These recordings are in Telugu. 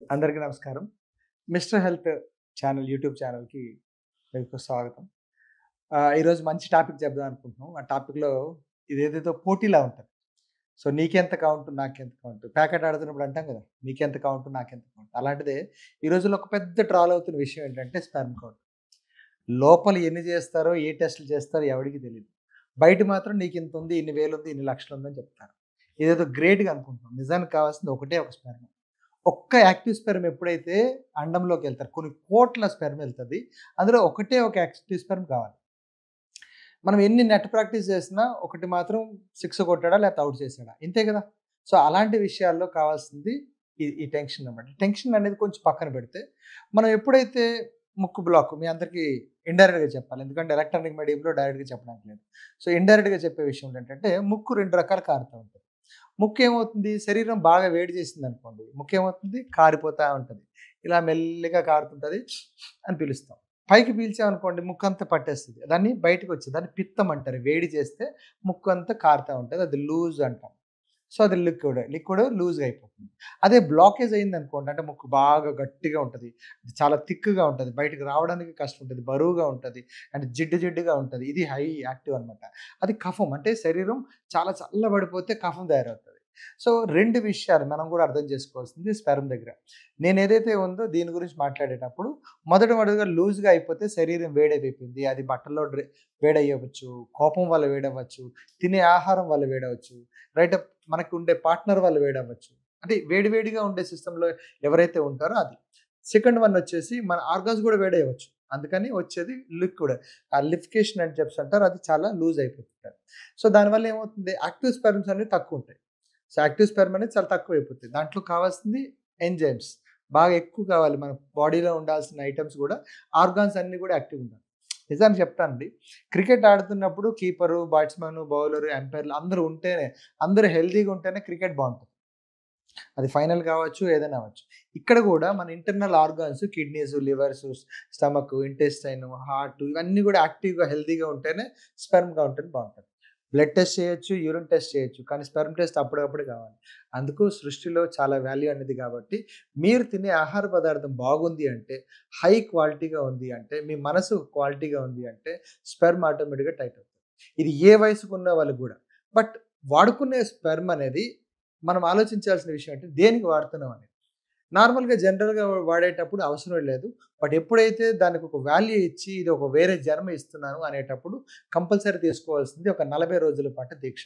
అందరికీ నమస్కారం. మిస్టర్ హెల్త్ ఛానల్ యూట్యూబ్ ఛానల్‌కి మీకు స్వాగతం. ఈరోజు మంచి టాపిక్ చెప్దాం అనుకుంటున్నాం. ఆ టాపిక్‌లో ఇదేదేదో పోటీలా ఉంటది. సో, నీకెంత కౌంట్, నాకెంత కౌంట్. ప్యాకెట్ ఆడుతున్నప్పుడు అంటాం కదా! నీకెంత కౌంట్, నాకెంత కౌంట్. అలాంటిదే ఈ రోజుల్లో ఒక పెద్ద ట్రాల్ అవుతున్న విషయం ఏంటంటే స్పెర్మ్ కౌంట్. లోపల ఎన్ని చేస్తారో, ఏ టెస్ట్‌లు చేస్తారో ఎవడికి తెలీదు. బయట మాత్రం నీకింతుంది, ఇన్ని వేలుంది, ఇన్ని లక్షలుందని చెప్తారు. ఇదేదో గ్రేట్‌గా అనుకుంటున్నాం. నిజానికి కావాల్సింది ఒకటే ఒక స్పెర్మ్. ఒక్క యాక్టివ్ స్పెర్మ్ ఎప్పుడైతే అండంలోకెళ్తారు. కొన్ని కోట్ల స్పెర్మ్ ఎళ్తది. అందులో ఒకటే ఒక యాక్టివ్ స్పెర్మ్ కావాలి. మనం ఎన్ని నెట్ ప్రాక్టీస్ చేసినా ఒకటి మాత్రం సిక్స్ కొట్టాడా లేకపోతే ఔట్ చేసాడా. ఇంతే కదా! సో, అలాంటి విషయాల్లో కావాల్సింది ఈ టెన్షన్ అన్నమాట. టెన్షన్ అనేది కొంచెం పక్కన పెడితే, మనం ఎప్పుడైతే ముక్కు బ్లాక్ మీ అందరికీ ఇండైరెక్ట్‌గా చెప్పాలి. ఎందుకంటే ఎలక్ట్రానిక్ మీడియంలో డైరెక్ట్‌గా చెప్పడానికి లేదు. సో, ఇండైరెక్ట్‌గా చెప్పే విషయం ఏంటంటే ముక్కు 2 రకాలు కారుతా ఉంటది. ముక్కేమవుతుంది, శరీరం బాగా వేడి చేసిందనుకోండి, ముక్కేమవుతుంది కారిపోతా ఉంటది. ఇలా మెల్లిగా కారుతుంటది అని పిలుస్తాం. పైకి పీల్చామనుకోండి ముక్కంతా పట్టేస్తది. దాన్ని బయటకొచ్చేది. దాన్ని పిత్తం అంటారు. వేడి చేస్తే ముక్కంతా కారుతా ఉంటది. అది లూజ్ అంటాం. సో, అది లిక్విడ్ లూజ్‌గా అయిపోతుంది. అదే బ్లాకేజ్ అయిందనుకోండి, అంటే ముక్కు బాగా గట్టిగా ఉంటది. చాలా థిక్‌గా ఉంటది. బయటకి రావడానికి కష్టం ఉంటది. బరువుగా ఉంటది. అండ్ జిడ్డు జిడ్డుగా ఉంటది. ఇది హై యాక్టివ్ అనమాట. అది కఫం. అంటే శరీరం చాలా చల్లబడిపోతే కఫం తయారవుతది. సో, 2 విషయాలు మనం కూడా అర్థం చేసుకోవాల్సింది స్పెర్మ్ దగ్గర. నేనేదైతే ఉందో దీని గురించి మాట్లాడేటప్పుడు మొదటగా లూజ్‌గా అయిపోతే శరీరం వేడైపోయింది. అది బట్టల్లో వేడయ్యవచ్చు, కోపం వల్ల వేడవ్వచ్చు, తినే ఆహారం వల్ల వేడవచ్చు, రైట్ మనకు ఉండే పార్ట్నర్ వల్ల వేడవ్వచ్చు. అంటే వేడి వేడిగా ఉండే సిస్టమ్‌లో ఎవరైతే ఉంటారో అది. సెకండ్ వన్ వచ్చేసి మన ఆర్గాన్స్ కూడా వేడయ్యవచ్చు. అందుకని వచ్చేది లిక్విడ్. ఆ లిఫ్కేషన్ అని చెప్పేసి అంటారు. అది చాలా లూజ్ అయిపోతుంటది. సో, దానివల్ల ఏమవుతుంది యాక్టివ్ స్పెర్మ్స్ అనేవి తక్కువుంటాయి. సో, యాక్టివ్ స్పెర్మ్ అనేది చాలా తక్కువైపోతుంది. దాంట్లో కావాల్సింది ఎంజైమ్స్. బాగా ఎక్కువ కావాలి. మన బాడీలో ఉండాల్సిన ఐటెమ్స్ గూడా ఆర్గాన్స్ అన్నీ గూడా యాక్టివ్‌గా ఉండాలి. నిజానికి చెప్తానండి. క్రికెట్ ఆడుతున్నప్పుడు కీపరు, బాట్స్‌మను, బౌలరు, అంపైర్‌లు అందరూ ఉంటేనే అందరూ హెల్తీగా ఉంటేనే క్రికెట్ బావుంటది. అది ఫైనల్ కావచ్చు, ఏదైనా అవ్వచ్చు. ఇక్కడ గూడా మన internal organs kidneys, levers, stomach, intestine, heart ఇవన్నీ గూడా యాక్టివ్‌గా, హెల్తీగా ఉంటేనే స్పెర్మ్ కౌంట్ బావుంటది. బ్లడ్ టెస్ట్ చేయొచ్చు, యూరిన్ టెస్ట్ చేయొచ్చు. కానీ స్పెర్మ్ టెస్ట్ అప్పటికప్పుడు కావాలి. అందుకు సృష్టిలో చాలా వాల్యూ అనేది కాబట్టి, మీరు తినే ఆహార పదార్థం బాగుంది అంటే, హై క్వాలిటీగా ఉంది అంటే, మీ మనసు క్వాలిటీగా ఉంది అంటే, స్పెర్మ్ ఆటోమేటిక్‌గా టైట్ అవుతుంది. ఇది ఏ వయసుకున్న వాళ్ళకి గూడా. బట్ వాడుకునే స్పెర్మ్ అనేది మనం ఆలోచించాల్సిన విషయం అంటే దేనికి వాడుతున్నాం అనేది. నార్మల్‌గా జనరల్‌గా వాడేటప్పుడు అవసరం లేదు. బట్ ఎప్పుడైతే దానికి ఒక వాల్యూ ఇచ్చి ఇది ఒక వేరే జన్మ ఇస్తున్నాను అనేటప్పుడు కంపల్సరీ తీసుకోవాల్సింది ఒక 40 రోజుల పాటు దీక్ష.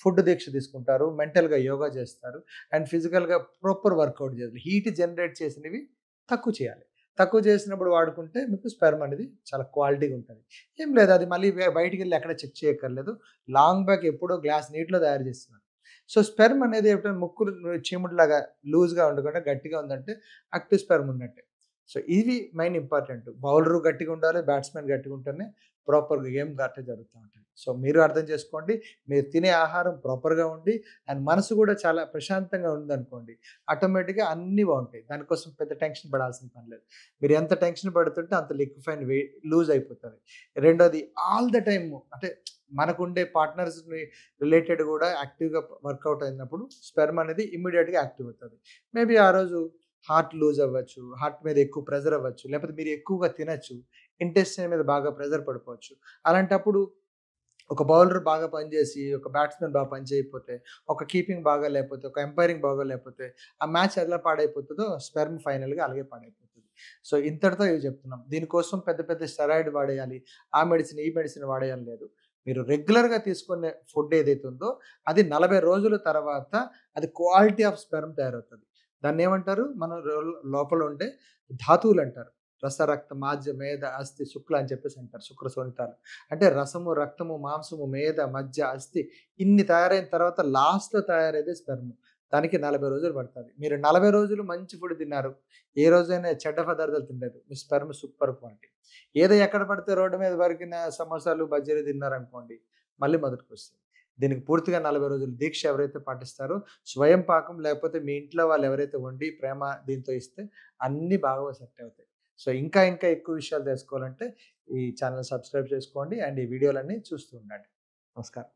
ఫుడ్ దీక్ష తీసుకుంటారు. మెంటల్‌గా యోగా చేస్తారు. అండ్ ఫిజికల్‌గా ప్రాపర్ వర్కౌట్ చేయాలి. హీట్ జనరేట్ చేసినవి తక్కువ చేయాలి. తక్కువ చేసినప్పుడు వాడుకుంటే మీకు స్పెర్మ్ అనేది చాలా క్వాలిటీగా ఉంటది. ఏం లేదు అది మళ్ళీ బయటికెళ్ళి ఎక్కడ చెక్ చేయక్కర్లేదు. లాంగ్ బ్యాక్ ఎప్పుడో గ్లాస్ నీటిలో తయారు చేస్తున్నారు. సో, స్పెర్మ్ అనేది ఎప్పుడైనా ముక్కులు చీముడులాగా లూజ్‌గా ఉండకుండా గట్టిగా ఉందంటే యాక్టివ్ స్పెర్మ్ ఉన్నట్టే. సో, ఇవి మెయిన్ ఇంపార్టెంట్. బౌలరు గట్టిగా ఉండాలి. బ్యాట్స్‌మన్ గట్టిగా ఉంటేనే ప్రాపర్‌గా గేమ్ కరెక్ట్‌గా జరుగుతా ఉంటది. సో, మీరు అర్థం చేసుకోండి. మీరు తినే ఆహారం ప్రాపర్‌గా ఉండి అండ్ మనసు కూడా చాలా ప్రశాంతంగా ఉందనుకోండి. ఆటోమేటిక్‌గా అన్నీ బావుంటాయి. దానికోసం పెద్ద టెన్షన్ పడాల్సిన పని లేదు. మీరు ఎంత టెన్షన్ పడుతుంటే అంత లిక్విఫైన్ లూజ్ అయిపోతది. రెండోది ఆల్ ద టైమ్ అంటే మనకుండే పార్ట్నర్స్‌ని రిలేటెడ్ గూడా యాక్టివ్‌గా వర్కౌట్ అయినప్పుడు స్పెర్మ్ అనేది ఇమ్మీడియేట్‌గా యాక్టివ్ అవుతది. మేబీ ఆ రోజు హార్ట్ లూజ్ అవ్వచ్చు. హార్ట్ మీద ఎక్కువ ప్రెషర్ అవ్వచ్చు. లేకపోతే మీరు ఎక్కువగా తినొచ్చు. ఇంటెస్టైన్ మీద బాగా ప్రెషర్ పడిపోవచ్చు. అలాంటప్పుడు ఒక బౌలర్ బాగా పనిచేసి, ఒక బ్యాట్స్‌మన్ బాగా పని చేయకపోతే, ఒక కీపింగ్ బాగా లేకపోతే, ఒక ఎంపైరింగ్ బాగా లేకపోతే, ఆ మ్యాచ్ ఎలా పాడైపోతదో స్పెర్మ్ ఫైనల్‌గా అలాగే పాడైపోతది. సో, ఇంతటితో ఇవి చెప్తున్నాం. దీనికోసం పెద్ద పెద్ద స్టెరాయిడ్ వాడేయాలి. ఆ మెడిసిన్, ఈ మెడిసిన్ వాడేయాలని లేదు. మీరు రెగ్యులర్‌గా తీసుకునే ఫుడ్ ఏదైతే ఉందో అది 40 రోజుల తర్వాత అది క్వాలిటీ ఆఫ్ స్పెర్మ్ తయారవుతది. దాన్నేమంటారు? మన లోపల ఉండే ధాతువులంటారు. రస, రక్త, మాధ్య, మేద, అస్థి, శుక్ల అని చెప్పేసి అంటారు. శుక్ర శోణితాలు. అంటే రసము, రక్తము, మాంసము, మేద, మజ్జ, అస్థి ఇన్ని తయారైన తర్వాత లాస్ట్‌లో తయారయ్యేదే స్పెర్మ్. దానికి 40 రోజులు పడతది. మీరు 40 రోజులు మంచి ఫుడ్ తిన్నారు. ఏ రోజైనా చెడ్డ పదార్థాలు తినలేదు. మీ స్పెర్మ్ సూపర్ క్వాలిటీ. ఏదో ఎక్కడ పడితే రోడ్డు మీద దొరికిన సమోసాలు, బజ్జీలు తిన్నారనుకోండి, మళ్ళీ మొదటికొస్తది. దీనికి పూర్తిగా 40 రోజులు దీక్ష ఎవరైతే పాటిస్తారో, స్వయం పాకం లేకపోతే మీ ఇంట్లో వాళ్ళు ఎవరైతే వండి ప్రేమ దీంతో ఇస్తే అన్నీ బాగా సెట్ అవుతాయి. సో, ఇంకా ఇంకా ఎక్కువ విషయాలు తెలుసుకోవాలంటే ఈ ఛానెల్ సబ్స్క్రైబ్ చేసుకోండి. అండ్ ఈ వీడియోలన్నీ చూస్తూ ఉండండి. నమస్కారం.